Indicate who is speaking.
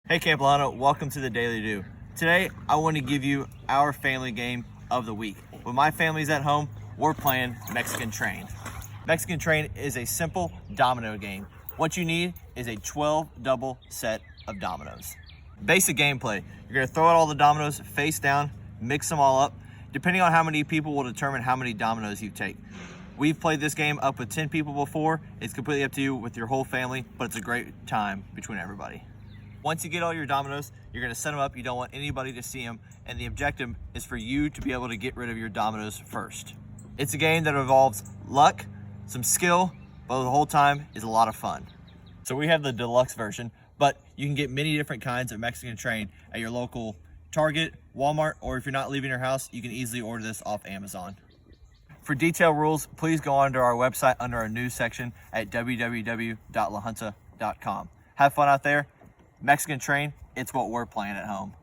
Speaker 1: Hey Camp Lano, welcome to the Daily Do. Today, I want to give you our family game of the week. When my family's at home, we're playing Mexican Train. Mexican Train is a simple domino game. What you need is a 12 double set of dominoes. Basic gameplay, you're gonna throw out all the dominoes face down, mix them all up. Depending on how many people will determine how many dominoes you take. We've played this game up with 10 people before. It's completely up to you with your whole family, but it's a great time between everybody. Once you get all your dominoes, you're gonna set them up. You don't want anybody to see them. And the objective is for you to be able to get rid of your dominoes first. It's a game that involves luck, some skill, but the whole time is a lot of fun. So we have the deluxe version, but you can get many different kinds of Mexican Train at your local Target, Walmart, or if you're not leaving your house, you can easily order this off Amazon. For detailed rules, please go onto our website under our news section at www.lahunta.com. Have fun out there. Mexican Train, it's what we're playing at home.